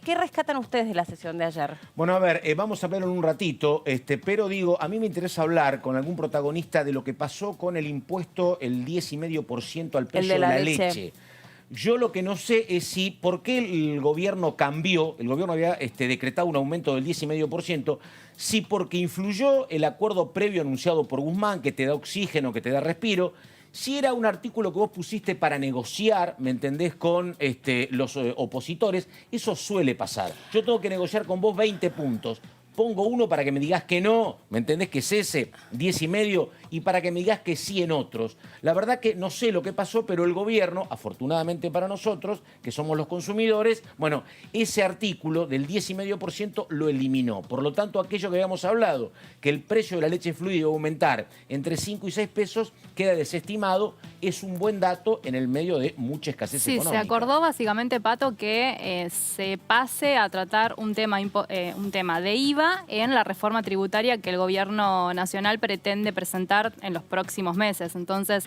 ¿Qué rescatan ustedes de la sesión de ayer? Bueno, a ver, vamos a verlo en un ratito, pero digo, a mí me interesa hablar con algún protagonista de lo que pasó con el impuesto, el 10,5% al El precio de de la la leche. leche. Yo lo que no sé es por qué el gobierno cambió, el gobierno había decretado un aumento del 10,5%, si porque influyó el acuerdo previo anunciado por Guzmán, que te da oxígeno, que te da respiro, si era un artículo que vos pusiste para negociar, ¿me entendés?, con los opositores. Eso suele pasar. Yo tengo que negociar con vos 20 puntos. Pongo uno para que me digas que no, ¿me entendés?, que es ese, 10,5, y para que me digas que sí en otros. La verdad que no sé lo que pasó, pero el gobierno, afortunadamente para nosotros, que somos los consumidores, bueno, ese artículo del 10,5% lo eliminó. Por lo tanto, aquello que habíamos hablado, que el precio de la leche fluida iba a aumentar entre 5 y 6 pesos, queda desestimado. Es un buen dato en el medio de mucha escasez económica. Sí, se acordó básicamente, Pato, que se pase a tratar un tema de IVA en la reforma tributaria que el gobierno nacional pretende presentar en los próximos meses. Entonces,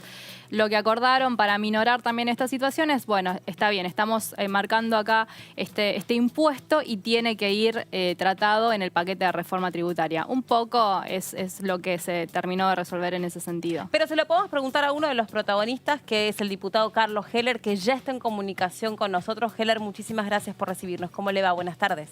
lo que acordaron para minorar también esta situación es, bueno, está bien, estamos marcando acá este impuesto y tiene que ir tratado en el paquete de reforma tributaria. Un poco es lo que se terminó de resolver en ese sentido. Pero se lo podemos preguntar a uno de los protagonistas, que es el diputado Carlos Heller, que ya está en comunicación con nosotros. Heller, muchísimas gracias por recibirnos. ¿Cómo le va? Buenas tardes.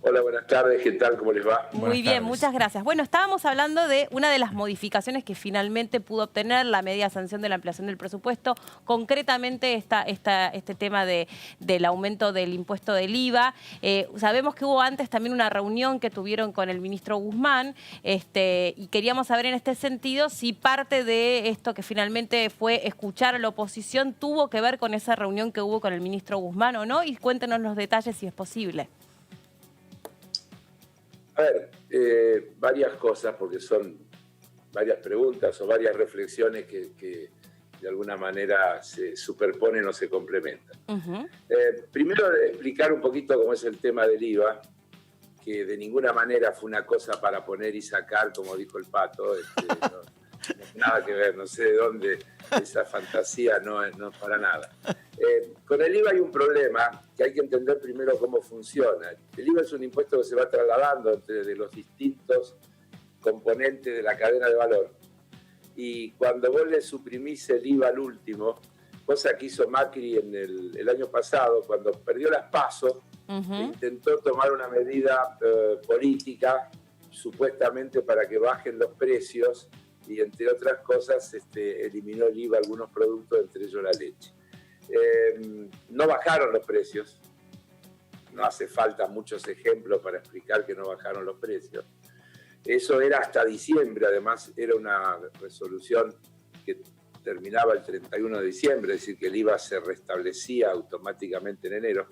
Hola, buenas tardes, ¿qué tal? ¿Cómo les va? Muy bien, muchas gracias. Bueno, estábamos hablando de una de las modificaciones que finalmente pudo obtener la media sanción de la ampliación del presupuesto, concretamente este tema del aumento del impuesto del IVA. Sabemos que hubo antes también una reunión que tuvieron con el ministro Guzmán, y queríamos saber en este sentido si parte de esto que finalmente fue escuchar a la oposición tuvo que ver con esa reunión que hubo con el ministro Guzmán o no, y cuéntenos los detalles si es posible. A ver, varias cosas, porque son varias preguntas o varias reflexiones que de alguna manera se superponen o se complementan. Primero, explicar un poquito cómo es el tema del IVA, que de ninguna manera fue una cosa para poner y sacar, como dijo el Pato. No, nada que ver, no sé de dónde esa fantasía, no es para nada. Con el IVA hay un problema que hay que entender primero cómo funciona. El IVA es un impuesto que se va trasladando entre los distintos componentes de la cadena de valor. Y cuando vos le suprimís el IVA al último, cosa que hizo Macri en el año pasado, cuando perdió las PASO, intentó tomar una medida política, supuestamente para que bajen los precios, y entre otras cosas eliminó el IVA a algunos productos, entre ellos la leche. No bajaron los precios, no hace falta muchos ejemplos para explicar que no bajaron los precios. Eso era hasta diciembre, además era una resolución que terminaba el 31 de diciembre, es decir, que el IVA se restablecía automáticamente en enero.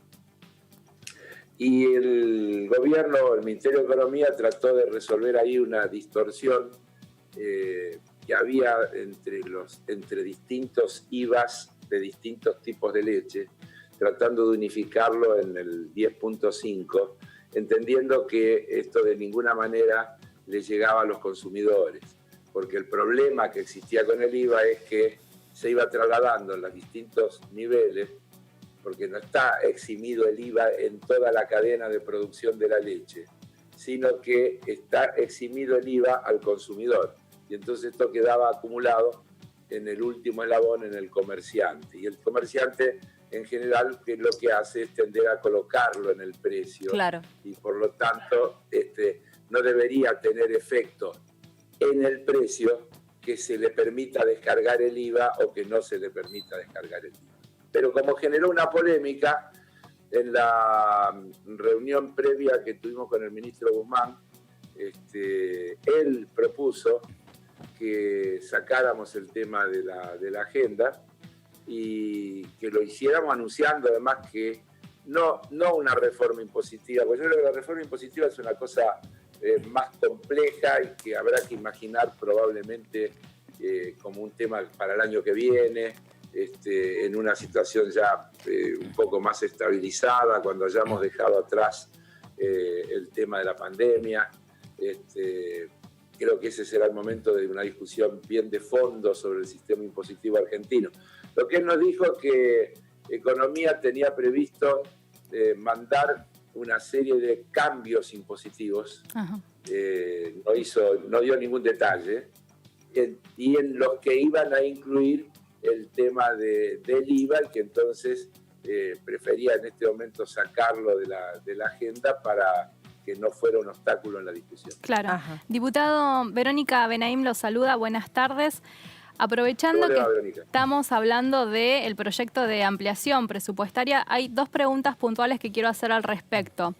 Y el gobierno, el Ministerio de Economía, trató de resolver ahí una distorsión que había entre distintos IVAs de distintos tipos de leche, tratando de unificarlo en el 10.5, entendiendo que esto de ninguna manera le llegaba a los consumidores, porque el problema que existía con el IVA es que se iba trasladando en los distintos niveles, porque no está eximido el IVA en toda la cadena de producción de la leche, sino que está eximido el IVA al consumidor. Y entonces esto quedaba acumulado en el último eslabón, en el comerciante. Y el comerciante, en general, que lo que hace es tender a colocarlo en el precio. Claro. Y por lo tanto, no debería tener efecto en el precio que se le permita descargar el IVA o que no se le permita descargar el IVA. Pero como generó una polémica, en la reunión previa que tuvimos con el ministro Guzmán, él propuso que sacáramos el tema de la agenda y que lo hiciéramos anunciando además que no una reforma impositiva, porque yo creo que la reforma impositiva es una cosa más compleja y que habrá que imaginar probablemente como un tema para el año que viene, en una situación ya un poco más estabilizada, cuando hayamos dejado atrás el tema de la pandemia. Creo que ese será el momento de una discusión bien de fondo sobre el sistema impositivo argentino. Lo que él nos dijo es que Economía tenía previsto mandar una serie de cambios impositivos. No dio ningún detalle, y en los que iban a incluir el tema del IVA, que entonces prefería en este momento sacarlo de la agenda para que no fuera un obstáculo en la discusión. Claro. Diputado, Verónica Benaim lo saluda, buenas tardes. Aprovechando que estamos hablando del proyecto de ampliación presupuestaria, hay dos preguntas puntuales que quiero hacer al respecto.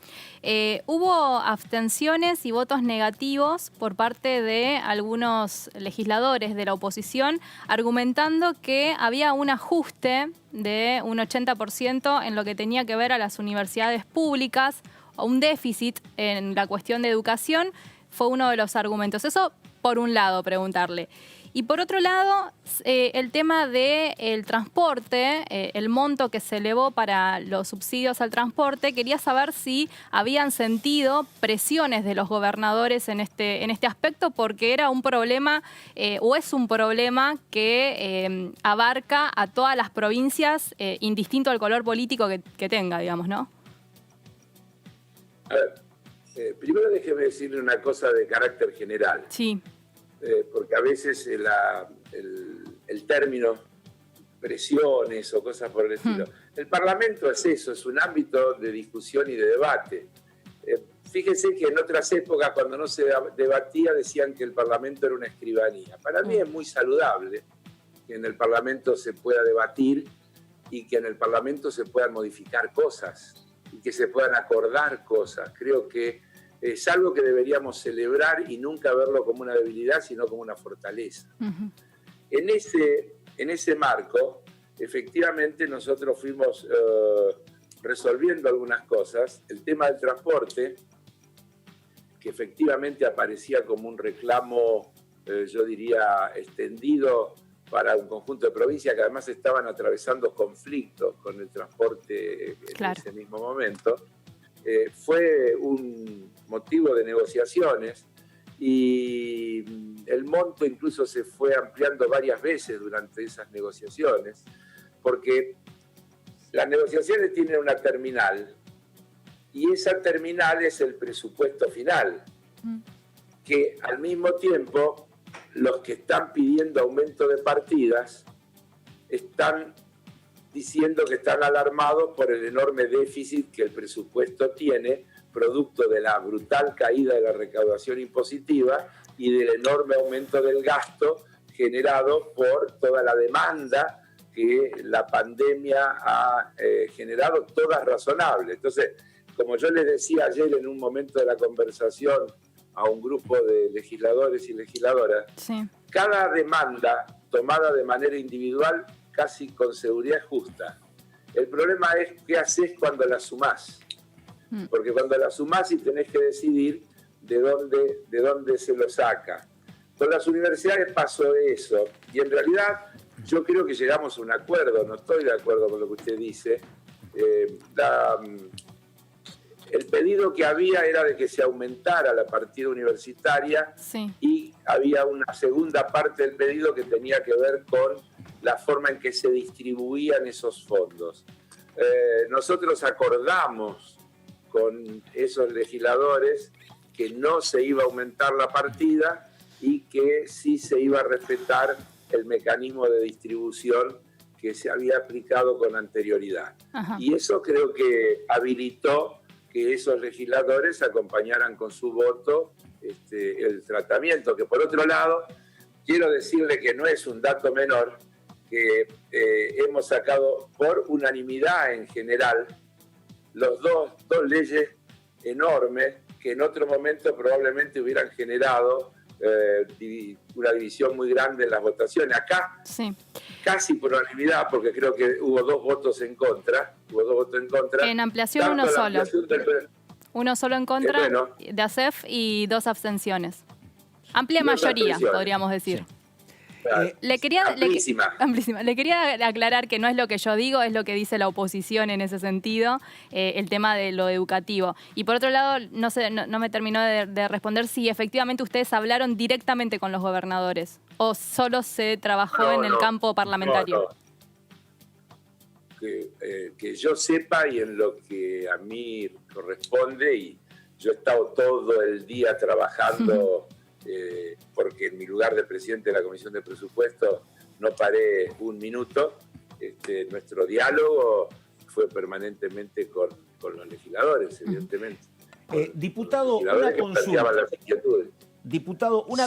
Hubo abstenciones y votos negativos por parte de algunos legisladores de la oposición, argumentando que había un ajuste de un 80% en lo que tenía que ver a las universidades públicas, o un déficit en la cuestión de educación, fue uno de los argumentos. Eso por un lado, preguntarle. Y por otro lado, el tema del transporte, el monto que se elevó para los subsidios al transporte, quería saber si habían sentido presiones de los gobernadores en este aspecto, porque era un problema, o es un problema que abarca a todas las provincias, indistinto al color político que tenga, digamos, ¿no? A ver, primero déjeme decirle una cosa de carácter general. Sí. Porque a veces el término presiones o cosas por el estilo. El Parlamento es eso, es un ámbito de discusión y de debate. Fíjese que en otras épocas, cuando no se debatía, decían que el Parlamento era una escribanía. Para mí es muy saludable que en el Parlamento se pueda debatir y que en el Parlamento se puedan modificar cosas y que se puedan acordar cosas. Creo que es algo que deberíamos celebrar y nunca verlo como una debilidad, sino como una fortaleza. En ese marco, efectivamente, nosotros fuimos resolviendo algunas cosas. El tema del transporte, que efectivamente aparecía como un reclamo, yo diría, extendido para un conjunto de provincias que además estaban atravesando conflictos con el transporte en ese mismo momento. Fue un motivo de negociaciones y el monto incluso se fue ampliando varias veces durante esas negociaciones, porque las negociaciones tienen una terminal y esa terminal es el presupuesto final, que al mismo tiempo los que están pidiendo aumento de partidas están diciendo que están alarmados por el enorme déficit que el presupuesto tiene, producto de la brutal caída de la recaudación impositiva y del enorme aumento del gasto generado por toda la demanda que la pandemia ha generado, todas razonables. Entonces, como yo les decía ayer en un momento de la conversación a un grupo de legisladores y legisladoras, cada demanda tomada de manera individual casi con seguridad justa. El problema es qué haces cuando la sumás. Porque cuando la sumás y tenés que decidir de dónde se lo saca. Con las universidades pasó eso. Y en realidad yo creo que llegamos a un acuerdo. No estoy de acuerdo con lo que usted dice. El pedido que había era de que se aumentara la partida universitaria y había una segunda parte del pedido que tenía que ver con la forma en que se distribuían esos fondos. Nosotros acordamos con esos legisladores que no se iba a aumentar la partida y que sí se iba a respetar el mecanismo de distribución que se había aplicado con anterioridad. Y eso creo que habilitó que esos legisladores acompañaran con su voto el tratamiento, que por otro lado, quiero decirle que no es un dato menor, que hemos sacado por unanimidad en general dos leyes enormes que en otro momento probablemente hubieran generado una división muy grande en las votaciones. Acá, casi por unanimidad, porque creo que hubo dos votos en contra. En ampliación uno solo. Uno solo en contra de ASEF y 2 abstenciones. Amplia mayoría, podríamos decir. Amplísima. Le quería aclarar que no es lo que yo digo, es lo que dice la oposición en ese sentido, el tema de lo educativo. Y por otro lado, no me terminó de responder si efectivamente ustedes hablaron directamente con los gobernadores o solo se trabajó en el campo parlamentario. que yo sepa y en lo que a mí corresponde, y yo he estado todo el día trabajando, porque en mi lugar de presidente de la Comisión de Presupuestos no paré un minuto. Nuestro diálogo fue permanentemente con los legisladores, evidentemente. Diputado, una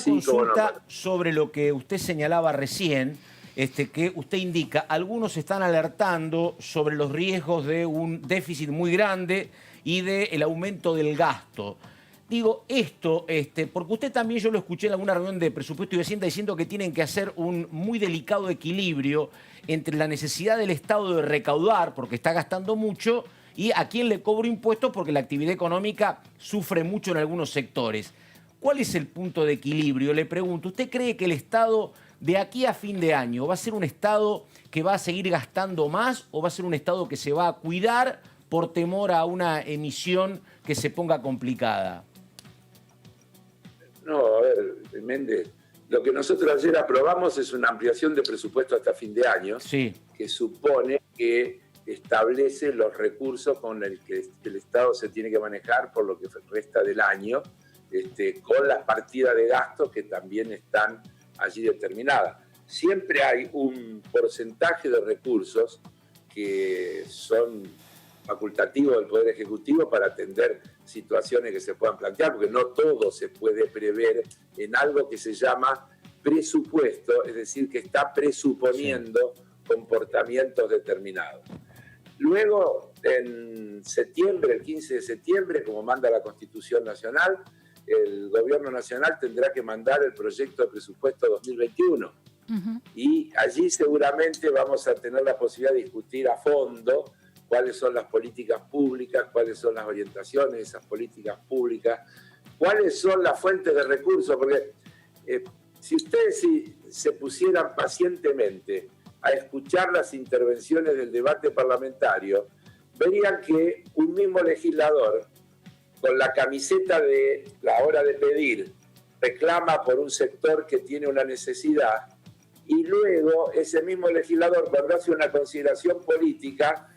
consulta sobre lo que usted señalaba recién, que usted indica, algunos están alertando sobre los riesgos de un déficit muy grande y del aumento del gasto. Digo esto, porque usted también, yo lo escuché en alguna reunión de presupuesto y Hacienda diciendo que tienen que hacer un muy delicado equilibrio entre la necesidad del Estado de recaudar, porque está gastando mucho, y a quién le cobro impuestos porque la actividad económica sufre mucho en algunos sectores. ¿Cuál es el punto de equilibrio? Le pregunto, ¿usted cree que el Estado de aquí a fin de año va a ser un Estado que va a seguir gastando más o va a ser un Estado que se va a cuidar por temor a una emisión que se ponga complicada? No, a ver, Méndez, lo que nosotros ayer aprobamos es una ampliación de presupuesto hasta fin de año, sí, que supone que establece los recursos con el que el Estado se tiene que manejar por lo que resta del año, con las partidas de gastos que también están allí determinadas. Siempre hay un porcentaje de recursos que son facultativos del Poder Ejecutivo para atender situaciones que se puedan plantear, porque no todo se puede prever en algo que se llama presupuesto, es decir, que está presuponiendo comportamientos determinados. Luego, en septiembre, el 15 de septiembre, como manda la Constitución Nacional, el Gobierno Nacional tendrá que mandar el proyecto de presupuesto 2021. Y allí seguramente vamos a tener la posibilidad de discutir a fondo cuáles son las políticas públicas, cuáles son las orientaciones de esas políticas públicas, cuáles son las fuentes de recursos, porque si ustedes se pusieran pacientemente a escuchar las intervenciones del debate parlamentario, verían que un mismo legislador, con la camiseta de la hora de pedir, reclama por un sector que tiene una necesidad, y luego ese mismo legislador, cuando hace una consideración política,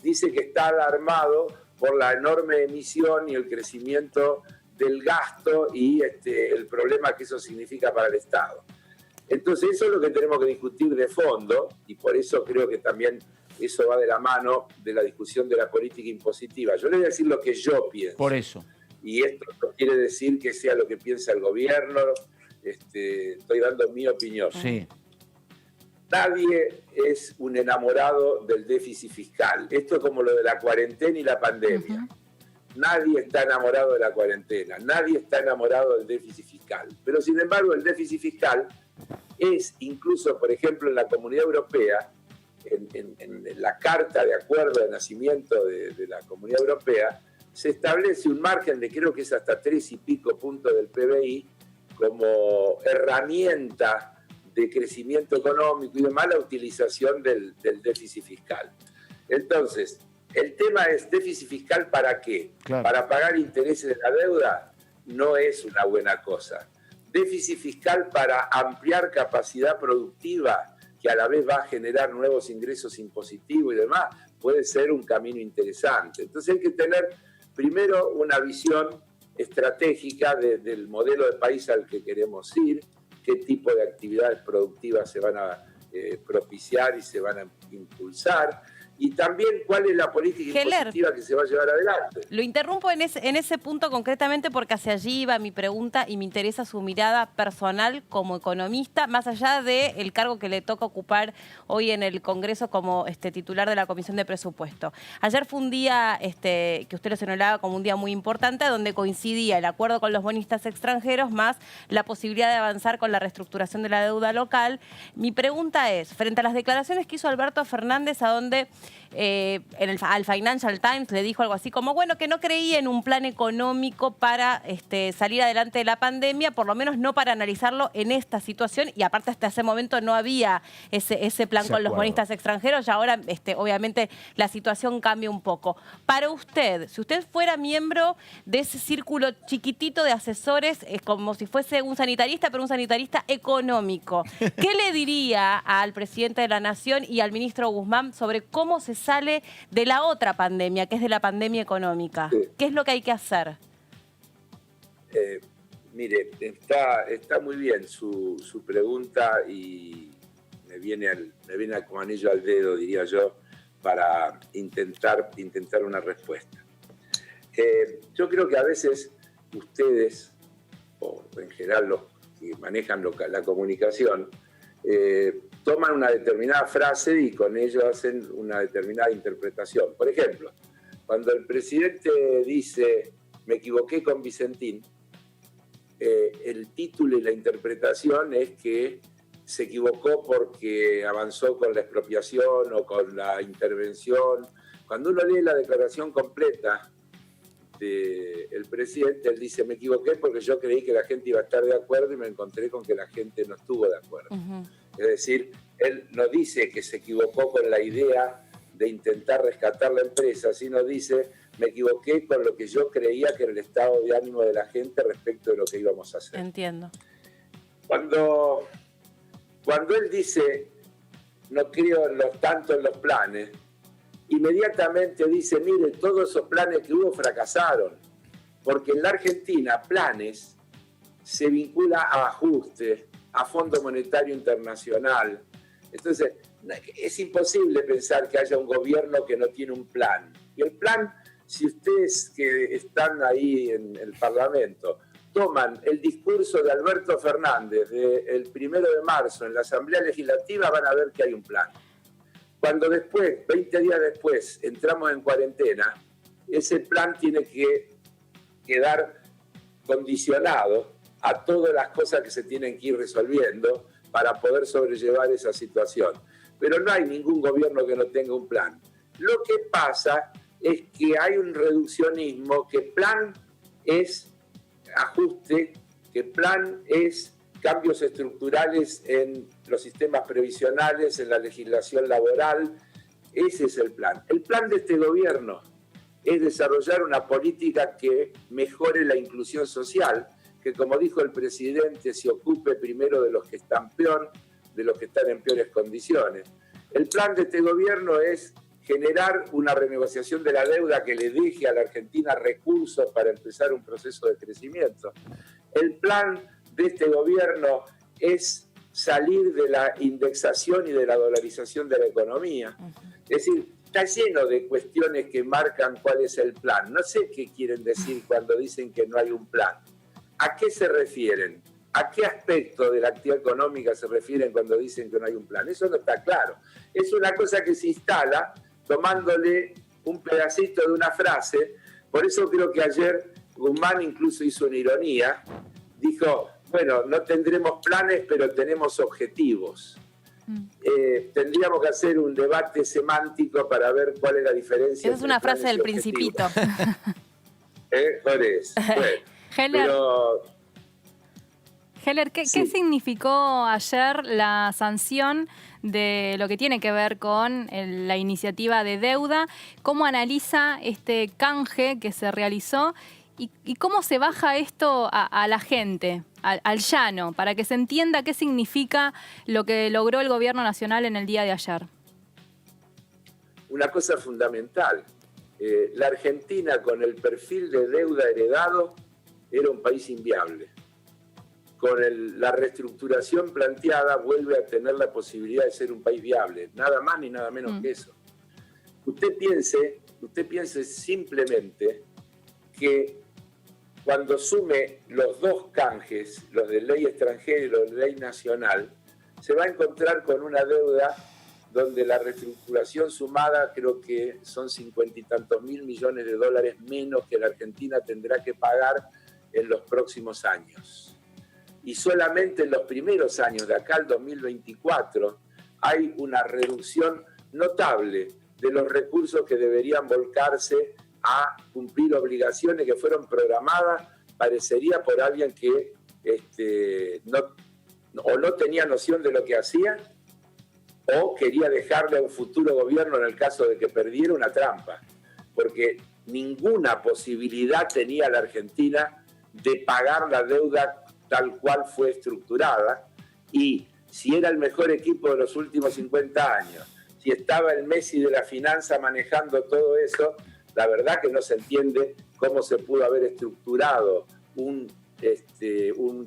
dice que está alarmado por la enorme emisión y el crecimiento del gasto y el problema que eso significa para el Estado. Entonces eso es lo que tenemos que discutir de fondo, y por eso creo que también eso va de la mano de la discusión de la política impositiva. Yo le voy a decir lo que yo pienso. Por eso. Y esto no quiere decir que sea lo que piensa el gobierno, estoy dando mi opinión. Sí. Nadie es un enamorado del déficit fiscal. Esto es como lo de la cuarentena y la pandemia. Nadie está enamorado de la cuarentena, nadie está enamorado del déficit fiscal. Pero sin embargo, el déficit fiscal es incluso, por ejemplo, en la Comunidad Europea, en la Carta de Acuerdo de Nacimiento de la Comunidad Europea, se establece un margen de creo que es hasta 3 y pico puntos del PBI como herramienta de crecimiento económico y de mala utilización del déficit fiscal. Entonces, el tema es déficit fiscal ¿para qué? Claro. Para pagar intereses de la deuda no es una buena cosa. Déficit fiscal para ampliar capacidad productiva, que a la vez va a generar nuevos ingresos impositivos y demás, puede ser un camino interesante. Entonces hay que tener primero una visión estratégica del modelo de país al que queremos ir, qué tipo de actividades productivas se van a propiciar y se van a impulsar, y también cuál es la política impositiva que se va a llevar adelante. Lo interrumpo en ese punto concretamente porque hacia allí iba mi pregunta y me interesa su mirada personal como economista, más allá del cargo que le toca ocupar hoy en el Congreso como titular de la Comisión de Presupuesto. Ayer fue un día que usted lo señalaba como un día muy importante, donde coincidía el acuerdo con los bonistas extranjeros más la posibilidad de avanzar con la reestructuración de la deuda local. Mi pregunta es, frente a las declaraciones que hizo Alberto Fernández, a donde al Financial Times le dijo algo así como, bueno, que no creía en un plan económico para salir adelante de la pandemia, por lo menos no para analizarlo en esta situación, y aparte hasta ese momento no había ese plan con los bonistas extranjeros, y ahora obviamente la situación cambia un poco. Para usted, si usted fuera miembro de ese círculo chiquitito de asesores, es como si fuese un sanitarista, pero un sanitarista económico, ¿qué le diría al presidente de la Nación y al ministro Guzmán sobre cómo cómo se sale de la otra pandemia, que es de la pandemia económica. Sí. ¿Qué es lo que hay que hacer? Mire, está muy bien su pregunta y me viene como anillo al dedo, diría yo, para intentar una respuesta. Yo creo que a veces ustedes, o en general los que manejan la comunicación, toman una determinada frase y con ello hacen una determinada interpretación. Por ejemplo, cuando el presidente dice "me equivoqué con Vicentín", el título y la interpretación es que se equivocó porque avanzó con la expropiación o con la intervención. Cuando uno lee la declaración completa del presidente, él dice: "me equivoqué porque yo creí que la gente iba a estar de acuerdo y me encontré con que la gente no estuvo de acuerdo". Es decir, él no dice que se equivocó con la idea de intentar rescatar la empresa, sino dice: "me equivoqué con lo que yo creía que era el estado de ánimo de la gente respecto de lo que íbamos a hacer". Entiendo. Cuando él dice "no creo tanto en los planes", inmediatamente dice: "mire, todos esos planes que hubo fracasaron", porque en la Argentina planes se vincula a ajustes, a Fondo Monetario Internacional. Entonces, es imposible pensar que haya un gobierno que no tiene un plan. Y el plan, si ustedes que están ahí en el Parlamento toman el discurso de Alberto Fernández del 1 de marzo en la Asamblea Legislativa, van a ver que hay un plan. Cuando después, 20 días después, entramos en cuarentena, ese plan tiene que quedar condicionado a todas las cosas que se tienen que ir resolviendo para poder sobrellevar esa situación. Pero no hay ningún gobierno que no tenga un plan. Lo que pasa es que hay un reduccionismo, que plan es ajuste, que plan es cambios estructurales en los sistemas previsionales, en la legislación laboral. Ese es el plan. El plan de este gobierno es desarrollar una política que mejore la inclusión social, que, como dijo el presidente, se ocupe primero de los que están peor, de los que están en peores condiciones. El plan de este gobierno es generar una renegociación de la deuda que le deje a la Argentina recursos para empezar un proceso de crecimiento. El plan de este gobierno es salir de la indexación y de la dolarización de la economía. Es decir, está lleno de cuestiones que marcan cuál es el plan. No sé qué quieren decir cuando dicen que no hay un plan. ¿A qué se refieren? ¿A qué aspecto de la actividad económica se refieren cuando dicen que no hay un plan? Eso no está claro. Es una cosa que se instala tomándole un pedacito de una frase. Por eso creo que ayer Guzmán incluso hizo una ironía. Dijo: bueno, no tendremos planes, pero tenemos objetivos. Tendríamos que hacer un debate semántico para ver cuál es la diferencia. Esa es una frase del Principito. Por eso. Bueno, Heller, pero... Heller, ¿qué significó ayer la sanción de lo que tiene que ver con la iniciativa de deuda? ¿Cómo analiza este canje que se realizó? ¿Y cómo se baja esto a la gente, al llano, para que se entienda qué significa lo que logró el gobierno nacional en el día de ayer? Una cosa fundamental. La Argentina, con el perfil de deuda heredado, era un país inviable. Con la reestructuración planteada, vuelve a tener la posibilidad de ser un país viable. Nada más ni nada menos que eso. Usted piense simplemente que cuando sume los dos canjes, los de ley extranjera y los de ley nacional, se va a encontrar con una deuda donde la reestructuración sumada creo que son 50 y tantos mil millones de dólares menos que la Argentina tendrá que pagar en los próximos años. Y solamente en los primeros años, de acá al 2024, hay una reducción notable de los recursos que deberían volcarse a cumplir obligaciones que fueron programadas, parecería, por alguien que no tenía noción de lo que hacía, o quería dejarle a un futuro gobierno, en el caso de que perdiera, una trampa, porque ninguna posibilidad tenía la Argentina de pagar la deuda tal cual fue estructurada. Y si era el mejor equipo de los últimos 50 años, si estaba el Messi de la finanza manejando todo eso, la verdad que no se entiende cómo se pudo haber estructurado un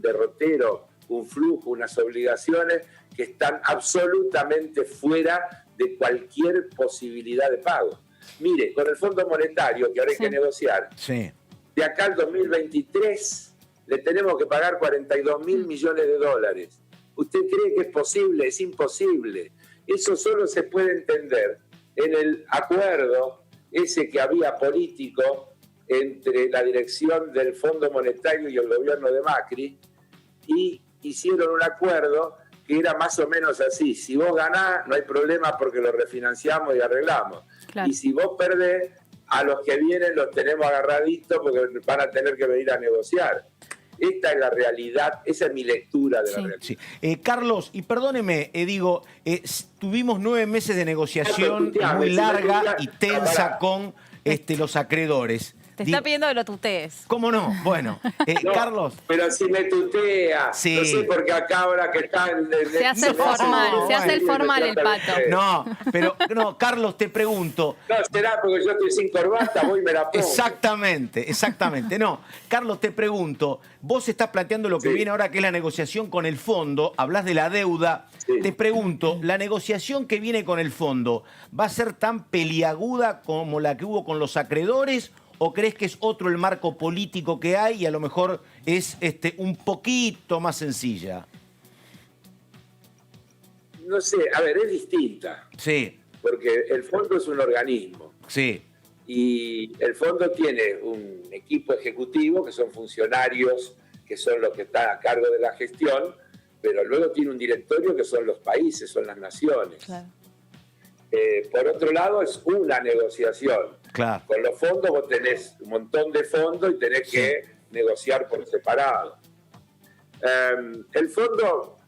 derrotero, un flujo, unas obligaciones que están absolutamente fuera de cualquier posibilidad de pago. Mire, con el Fondo Monetario, que ahora hay que negociar, de acá al 2023 le tenemos que pagar 42.000 millones de dólares. ¿Usted cree que es posible? Es imposible. Eso solo se puede entender en el acuerdo ese que había político entre la dirección del Fondo Monetario y el gobierno de Macri, y hicieron un acuerdo que era más o menos así: si vos ganás, no hay problema porque lo refinanciamos y arreglamos. Claro. Y si vos perdés, a los que vienen los tenemos agarraditos porque van a tener que venir a negociar. Esta es la realidad, esa es mi lectura de la realidad. Sí. Carlos, y perdóneme, tuvimos 9 meses de negociación muy larga y tensa con los acreedores. Te está pidiendo que lo tutees. ¿Cómo no? Bueno, no, Carlos. Pero si me tutea, sí. No sé, porque acá ahora que está... Se hace el formal, se hace el formal el pato. No, pero no, Carlos, te pregunto. No, será porque yo estoy sin corbata, voy y me la pongo. Exactamente. No, Carlos, te pregunto, vos estás planteando lo que viene ahora, que es la negociación con el fondo, hablas de la deuda. Sí. Te pregunto, ¿la negociación que viene con el fondo va a ser tan peliaguda como la que hubo con los acreedores? ¿O crees que es otro el marco político que hay y a lo mejor es un poquito más sencilla? No sé, a ver, es distinta. Sí. Porque el fondo es un organismo. Sí. Y el fondo tiene un equipo ejecutivo, que son funcionarios, que son los que están a cargo de la gestión, pero luego tiene un directorio que son los países, son las naciones. Claro. Por otro lado, es una negociación. Claro. Con los fondos vos tenés un montón de fondos y tenés que negociar por separado. El fondo,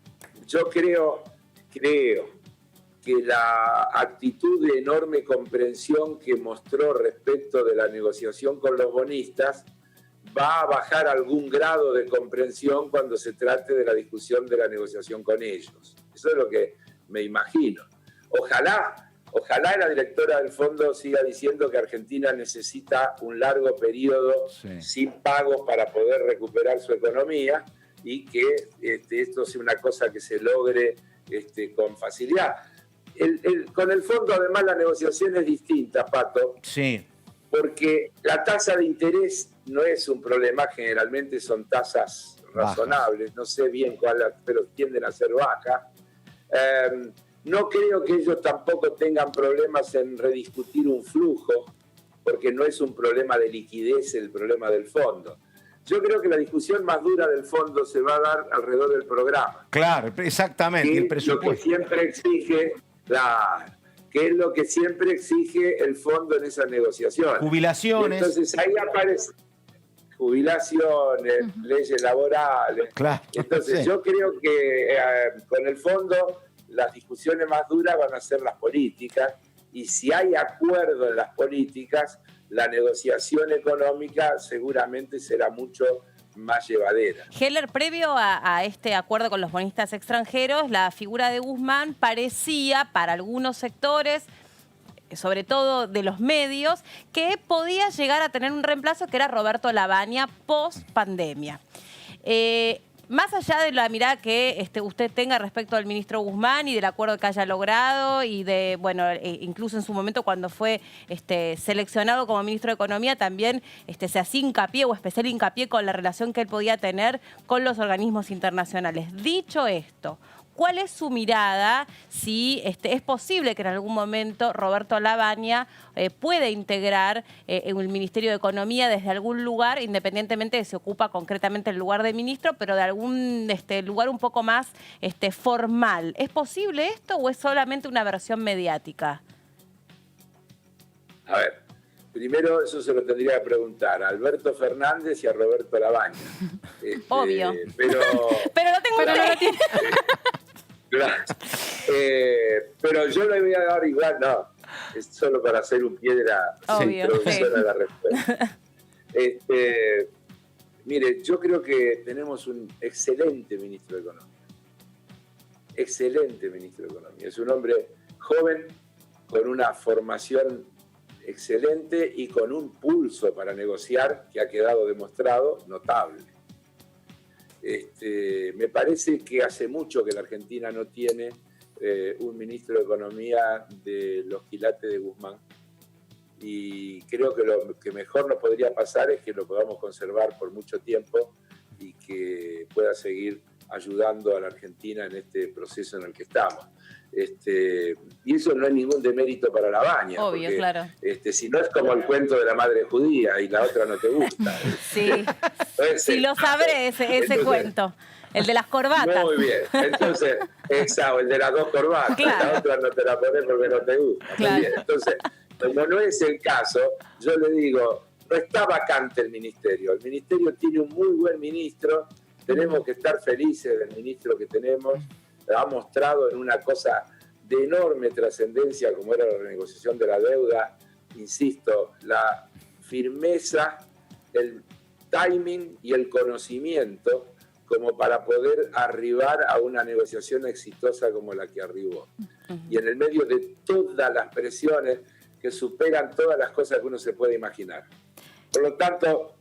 yo creo que la actitud de enorme comprensión que mostró respecto de la negociación con los bonistas va a bajar algún grado de comprensión cuando se trate de la discusión de la negociación con ellos. Eso es lo que me imagino. Ojalá la directora del fondo siga diciendo que Argentina necesita un largo periodo sin pagos para poder recuperar su economía y que esto sea una cosa que se logre con facilidad. Con el fondo, además, la negociación es distinta, Pato. Sí. Porque la tasa de interés no es un problema, generalmente son tasas razonables, no sé bien cuál, pero tienden a ser bajas. No creo que ellos tampoco tengan problemas en rediscutir un flujo, porque no es un problema de liquidez el problema del fondo. Yo creo que la discusión más dura del fondo se va a dar alrededor del programa. Claro, exactamente, el presupuesto. Lo que siempre exige, que es lo que siempre exige el fondo en esas negociaciones. Jubilaciones. Y entonces ahí aparecen jubilaciones, leyes laborales. Claro, entonces yo creo que con el fondo las discusiones más duras van a ser las políticas, y si hay acuerdo en las políticas, la negociación económica seguramente será mucho más llevadera. Heller, previo a este acuerdo con los bonistas extranjeros, la figura de Guzmán parecía, para algunos sectores, sobre todo de los medios, que podía llegar a tener un reemplazo, que era Roberto Lavagna, post pandemia. Más allá de la mirada que usted tenga respecto al ministro Guzmán y del acuerdo que haya logrado y de, bueno, incluso en su momento cuando fue seleccionado como ministro de Economía, también se hacía hincapié o especial hincapié con la relación que él podía tener con los organismos internacionales. Dicho esto, ¿cuál es su mirada si es posible que en algún momento Roberto Lavagna pueda integrar en el Ministerio de Economía desde algún lugar, independientemente de si ocupa concretamente el lugar de ministro, pero de algún lugar un poco más formal? ¿Es posible esto o es solamente una versión mediática? A ver, primero eso se lo tendría que preguntar a Alberto Fernández y a Roberto Lavagna. Obvio. Pero no tengo idea. Pero yo le voy a dar igual, no, es solo para hacer un pie de la introducción a la respuesta. Mire, yo creo que tenemos un excelente ministro de Economía. Excelente ministro de Economía. Es un hombre joven, con una formación excelente y con un pulso para negociar que ha quedado demostrado notable. Me parece que hace mucho que la Argentina no tiene un ministro de Economía de los quilates de Guzmán, y creo que lo que mejor nos podría pasar es que lo podamos conservar por mucho tiempo y que pueda seguir ayudando a la Argentina en este proceso en el que estamos. Y eso no es ningún demérito para la Baña. Obvio, porque, claro. Si no es como el cuento de la madre judía y la otra no te gusta. Sí, sí lo sabré ese cuento. El de las corbatas. Muy bien. Entonces, el de las dos corbatas. Claro. La otra no te la pones porque no te gusta. Claro. Muy bien. Entonces, como no es el caso, yo le digo, no está vacante el ministerio. El ministerio tiene un muy buen ministro. Tenemos que estar felices del ministro que tenemos. Ha mostrado en una cosa de enorme trascendencia como era la renegociación de la deuda, insisto, la firmeza, el timing y el conocimiento como para poder arribar a una negociación exitosa como la que arribó. Y en el medio de todas las presiones que superan todas las cosas que uno se puede imaginar. Por lo tanto,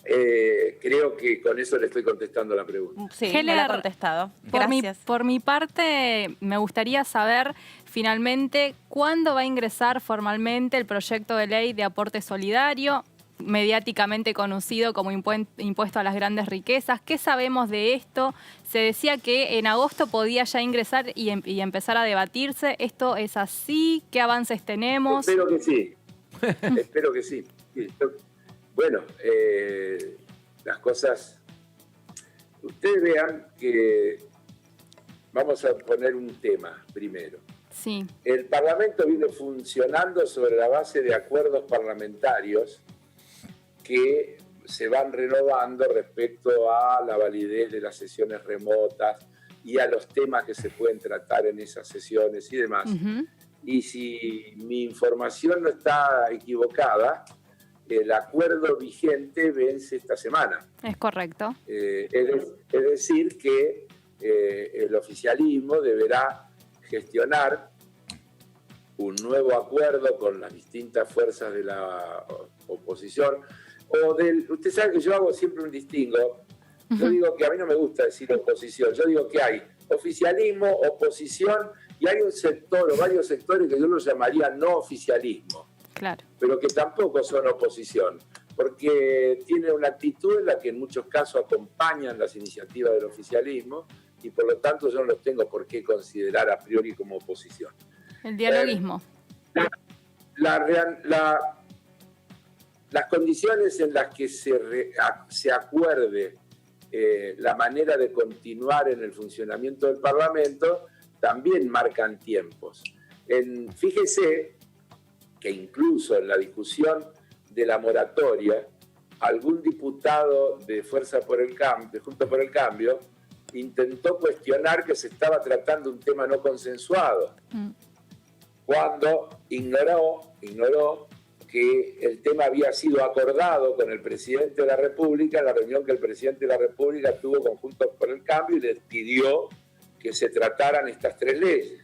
creo que con eso le estoy contestando la pregunta. Sí, me la ha contestado. Gracias. Por mi parte, me gustaría saber finalmente cuándo va a ingresar formalmente el proyecto de ley de aporte solidario, mediáticamente conocido como impuesto a las grandes riquezas. ¿Qué sabemos de esto? Se decía que en agosto podía ya ingresar y empezar a debatirse. ¿Esto es así? ¿Qué avances tenemos? Espero que sí. Espero que sí. Bueno, las cosas... Ustedes vean que... Vamos a poner un tema primero. Sí. El Parlamento viene funcionando sobre la base de acuerdos parlamentarios que se van renovando respecto a la validez de las sesiones remotas y a los temas que se pueden tratar en esas sesiones y demás. Y si mi información no está equivocada, el acuerdo vigente vence esta semana. Es correcto. Es decir que el oficialismo deberá gestionar un nuevo acuerdo con las distintas fuerzas de la oposición. Usted sabe que yo hago siempre un distingo. Yo digo que a mí no me gusta decir oposición. Yo digo que hay oficialismo, oposición, y hay un sector o varios sectores que yo los llamaría no oficialismo. Claro. Pero que tampoco son oposición, porque tienen una actitud en la que en muchos casos acompañan las iniciativas del oficialismo y por lo tanto yo no los tengo por qué considerar a priori como oposición. El dialoguismo. Las condiciones en las que se acuerde la manera de continuar en el funcionamiento del Parlamento también marcan tiempos. Fíjese que incluso en la discusión de la moratoria, algún diputado de Fuerza por el Cambio, de Juntos por el Cambio, intentó cuestionar que se estaba tratando un tema no consensuado, cuando ignoró que el tema había sido acordado con el presidente de la República en la reunión que el presidente de la República tuvo con Juntos por el Cambio y les pidió que se trataran estas tres leyes.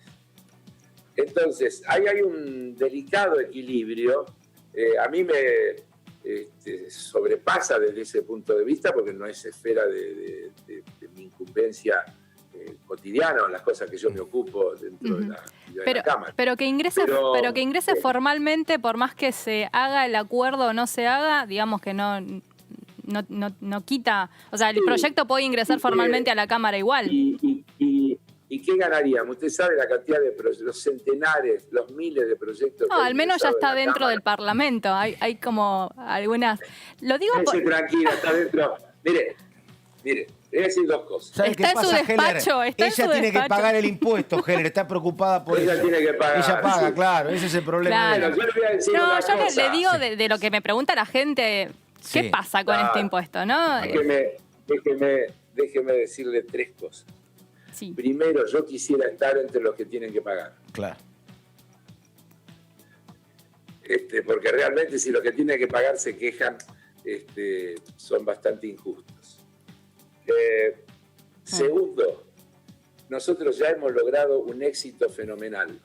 Entonces, ahí hay un delicado equilibrio. A mí me sobrepasa desde ese punto de vista porque no es esfera de mi incumbencia cotidiana o las cosas que yo me ocupo dentro de la Cámara. Pero que ingrese formalmente, por más que se haga el acuerdo o no se haga, digamos que no quita... O sea, el proyecto puede ingresar formalmente a la Cámara igual. ¿Y qué ganaríamos? Usted sabe la cantidad de los centenares, los miles de proyectos. No, al menos ya está dentro del Parlamento. Hay como algunas... Lo digo tranquila, está dentro. Mire, le voy a decir dos cosas. ¿Sabe qué pasa, Heller? Ella tiene que pagar el impuesto, Heller. Está preocupada por eso. Ella tiene que pagar. Ella paga, claro. Ese es el problema. Claro. Yo le voy a decir una yo cosa. le digo de lo que me pregunta la gente, ¿qué pasa con este impuesto? ¿No? Déjeme decirle tres cosas. Sí. Primero, yo quisiera estar entre los que tienen que pagar. Claro. Porque realmente si los que tienen que pagar se quejan, son bastante injustos. Segundo, nosotros ya hemos logrado un éxito fenomenal.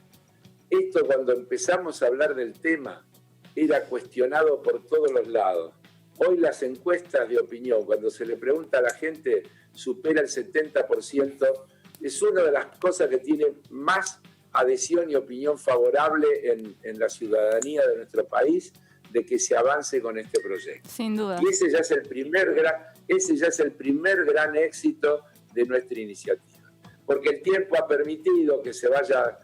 esto cuando empezamos a hablar del tema era cuestionado por todos los lados. Hoy las encuestas de opinión, cuando se le pregunta a la gente, supera el 70%, es una de las cosas que tiene más adhesión y opinión favorable en la ciudadanía de nuestro país de que se avance con este proyecto. Sin duda. Y ese ya es el primer gran éxito de nuestra iniciativa. Porque el tiempo ha permitido que se vaya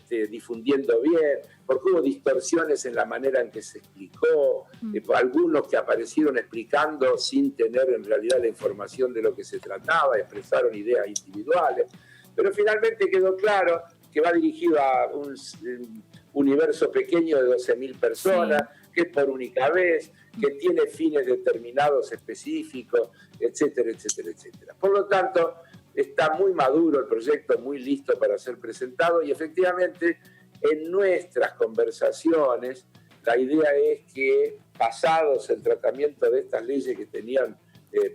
difundiendo bien, porque hubo distorsiones en la manera en que se explicó, algunos que aparecieron explicando sin tener en realidad la información de lo que se trataba, expresaron ideas individuales, pero finalmente quedó claro que va dirigido a un universo pequeño de 12.000 personas, que es por única vez, que tiene fines determinados específicos, etcétera, etcétera, etcétera. Por lo tanto, está muy maduro el proyecto, muy listo para ser presentado y efectivamente en nuestras conversaciones la idea es que pasados el tratamiento de estas leyes que tenían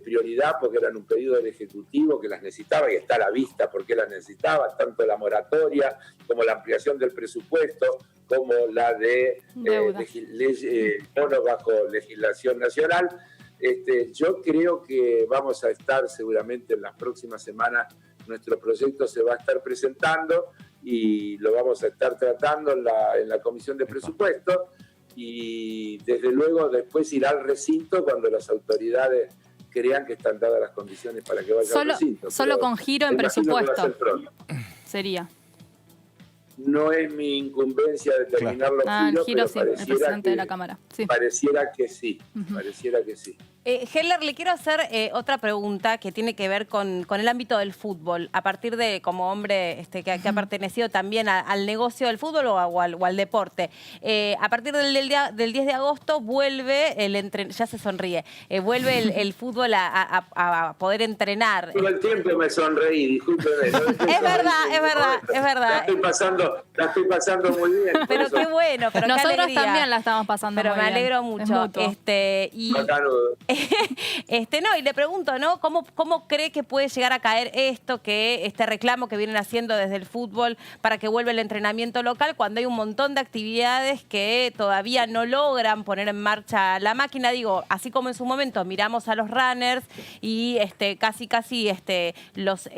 prioridad porque eran un pedido del Ejecutivo que las necesitaba y está a la vista porque las necesitaba, tanto la moratoria como la ampliación del presupuesto, como la de bonos bajo legislación nacional. Yo creo que vamos a estar seguramente en las próximas semanas, nuestro proyecto se va a estar presentando y lo vamos a estar tratando en la Comisión de Presupuesto y desde luego después irá al recinto cuando las autoridades crean que están dadas las condiciones para que vaya al recinto. Solo con giro en presupuesto sería. No es mi incumbencia determinar los giros, giro pero sí, el presidente de la Cámara. Sí. Pareciera que sí, pareciera que sí. Heller, le quiero hacer otra pregunta que tiene que ver con el ámbito del fútbol. A partir de, como hombre que ha pertenecido también al negocio del fútbol o al deporte, a partir del 10 de agosto vuelve ya se sonríe, vuelve el fútbol a poder entrenar. Todo el tiempo me sonreí, discúlpeme. Es verdad. La estoy pasando muy bien. Pero qué bueno, pero nosotros qué alegría. También la estamos pasando muy bien. Pero me alegro mucho. No, y le pregunto, ¿no? ¿Cómo cree que puede llegar a caer este reclamo que vienen haciendo desde el fútbol para que vuelva el entrenamiento local cuando hay un montón de actividades que todavía no logran poner en marcha la máquina? Digo, así como en su momento miramos a los runners y casi los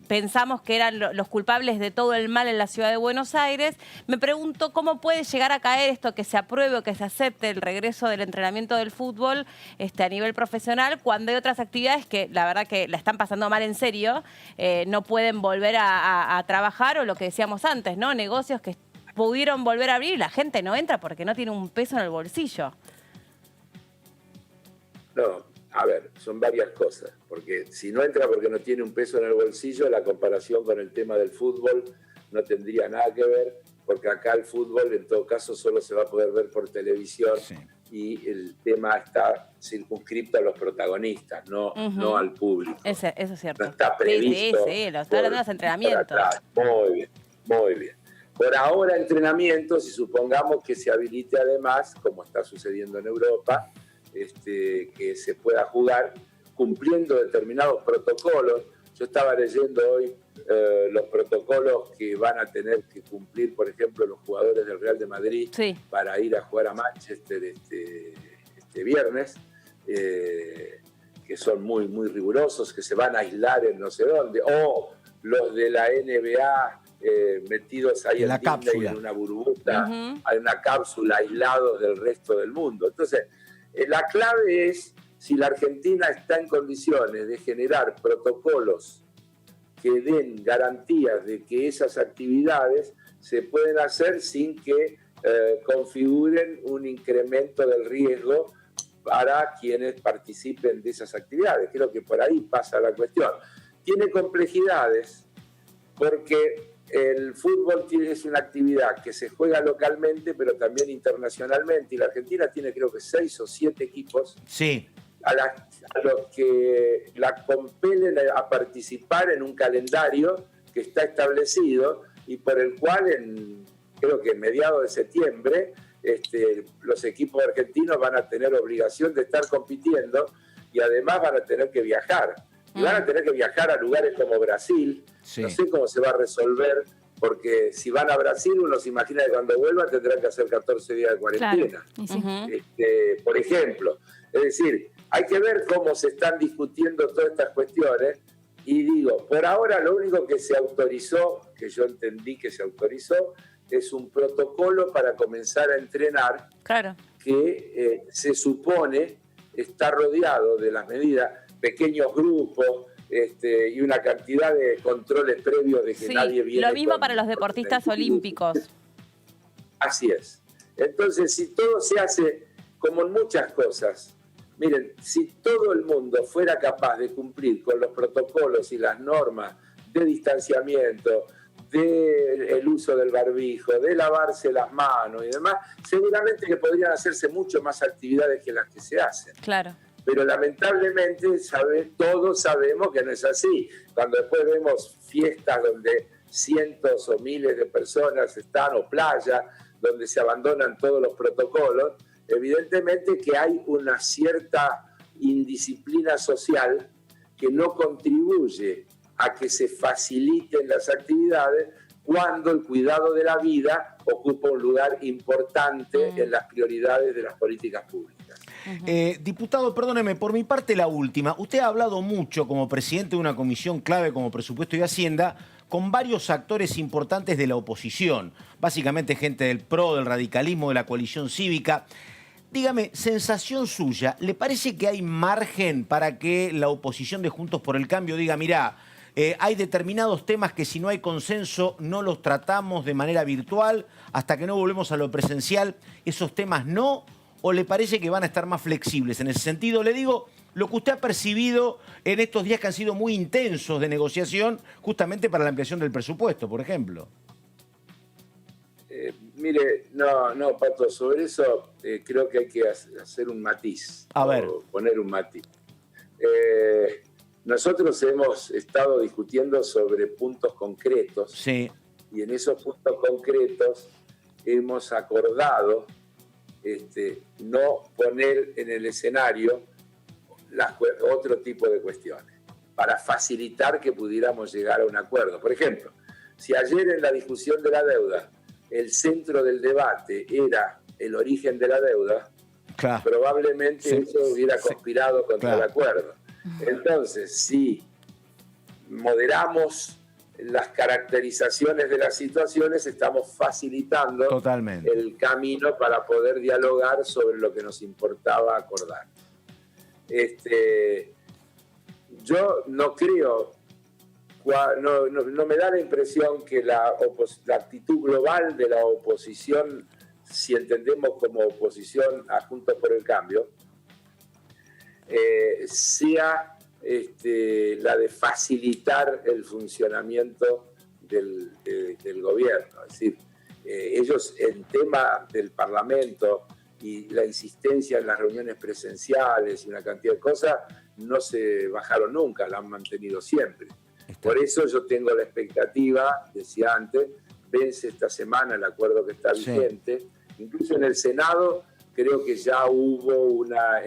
pensamos que eran los culpables de todo el mal en la ciudad de Buenos Aires. Me pregunto cómo puede llegar a caer esto, que se apruebe o que se acepte el regreso del entrenamiento del fútbol a nivel profesional, cuando hay otras actividades que la verdad que la están pasando mal en serio, no pueden volver a trabajar, o lo que decíamos antes, ¿no? Negocios que pudieron volver a abrir y la gente no entra porque no tiene un peso en el bolsillo. No. A ver, son varias cosas, porque si no entra porque no tiene un peso en el bolsillo, la comparación con el tema del fútbol no tendría nada que ver, porque acá el fútbol en todo caso solo se va a poder ver por televisión y el tema está circunscrito a los protagonistas, no al público. Eso es cierto. No está previsto. Sí, lo está hablando de los entrenamientos. Muy bien. Por ahora entrenamientos, y supongamos que se habilite además, como está sucediendo en Europa, que se pueda jugar cumpliendo determinados protocolos. Yo estaba leyendo hoy los protocolos que van a tener que cumplir, por ejemplo, los jugadores del Real de Madrid para ir a jugar a Manchester este viernes, que son muy, muy rigurosos, que se van a aislar en no sé dónde, o los de la NBA metidos ahí en Disney, en una burbuja, en una cápsula, aislados del resto del mundo. Entonces, la clave es si la Argentina está en condiciones de generar protocolos que den garantías de que esas actividades se pueden hacer sin que configuren un incremento del riesgo para quienes participen de esas actividades. Creo que por ahí pasa la cuestión. Tiene complejidades porque el fútbol es una actividad que se juega localmente, pero también internacionalmente. Y la Argentina tiene, creo que 6 o 7 equipos a los que la compelen a participar en un calendario que está establecido y por el cual, creo que en mediados de septiembre, los equipos argentinos van a tener obligación de estar compitiendo y además van a tener que viajar. Y van a tener que viajar a lugares como Brasil. No sé cómo se va a resolver porque si van a Brasil, uno se imagina que cuando vuelvan tendrán que hacer 14 días de cuarentena. Claro. Sí. Por ejemplo. Es decir, hay que ver cómo se están discutiendo todas estas cuestiones. Y digo, por ahora lo único que se autorizó, que yo entendí que se autorizó, es un protocolo para comenzar a entrenar, Claro. que se supone está rodeado de las medidas, pequeños grupos, y una cantidad de controles previos de que Sí, nadie viene. lo mismo para los deportistas olímpicos. Así es. Entonces, si todo se hace como en muchas cosas, miren, si todo el mundo fuera capaz de cumplir con los protocolos y las normas de distanciamiento, del uso del barbijo, de lavarse las manos y demás, seguramente que podrían hacerse mucho más actividades que las que se hacen. Claro. Pero lamentablemente todos sabemos que no es así. Cuando después vemos fiestas donde cientos o miles de personas están, o playas, donde se abandonan todos los protocolos, evidentemente que hay una cierta indisciplina social que no contribuye a que se faciliten las actividades cuando el cuidado de la vida ocupa un lugar importante en las prioridades de las políticas públicas. Diputado, perdóneme, por mi parte la última. Usted ha hablado mucho como presidente de una comisión clave como Presupuesto y Hacienda con varios actores importantes de la oposición, básicamente gente del PRO, del radicalismo, de la coalición cívica. Dígame, sensación suya, ¿le parece que hay margen para que la oposición de Juntos por el Cambio diga, mirá, hay determinados temas que si no hay consenso no los tratamos de manera virtual, hasta que no volvemos a lo presencial, esos temas no? ¿O le parece que van a estar más flexibles? En ese sentido, le digo lo que usted ha percibido en estos días que han sido muy intensos de negociación justamente para la ampliación del presupuesto, por ejemplo. Mire, no, Pato, sobre eso creo que hay que hacer un matiz. A ver. Poner un matiz. Nosotros hemos estado discutiendo sobre puntos concretos. Sí. Y en esos puntos concretos hemos acordado no poner en el escenario otro tipo de cuestiones para facilitar que pudiéramos llegar a un acuerdo. Por ejemplo, si ayer en la discusión de la deuda el centro del debate era el origen de la deuda, claro, probablemente sí, eso hubiera conspirado contra el acuerdo. Entonces, si moderamos las caracterizaciones de las situaciones, estamos facilitando totalmente el camino para poder dialogar sobre lo que nos importaba acordar. Yo no creo, no me da la impresión que la actitud global de la oposición, si entendemos como oposición a Juntos por el Cambio, sea la de facilitar el funcionamiento del gobierno. Es decir, ellos, el tema del Parlamento y la insistencia en las reuniones presenciales y una cantidad de cosas, no se bajaron nunca, la han mantenido siempre. Por eso yo tengo la expectativa, decía antes, vence esta semana el acuerdo que está vigente. Incluso en el Senado creo que ya hubo una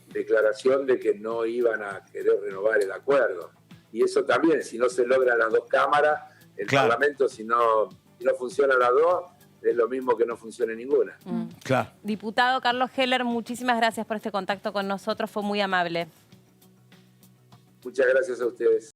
declaración de que no iban a querer renovar el acuerdo. Y eso también, si no se logran las dos cámaras, el Parlamento, si no funcionan las dos, es lo mismo que no funcione ninguna. Claro. Diputado Carlos Heller, muchísimas gracias por este contacto con nosotros, fue muy amable. Muchas gracias a ustedes.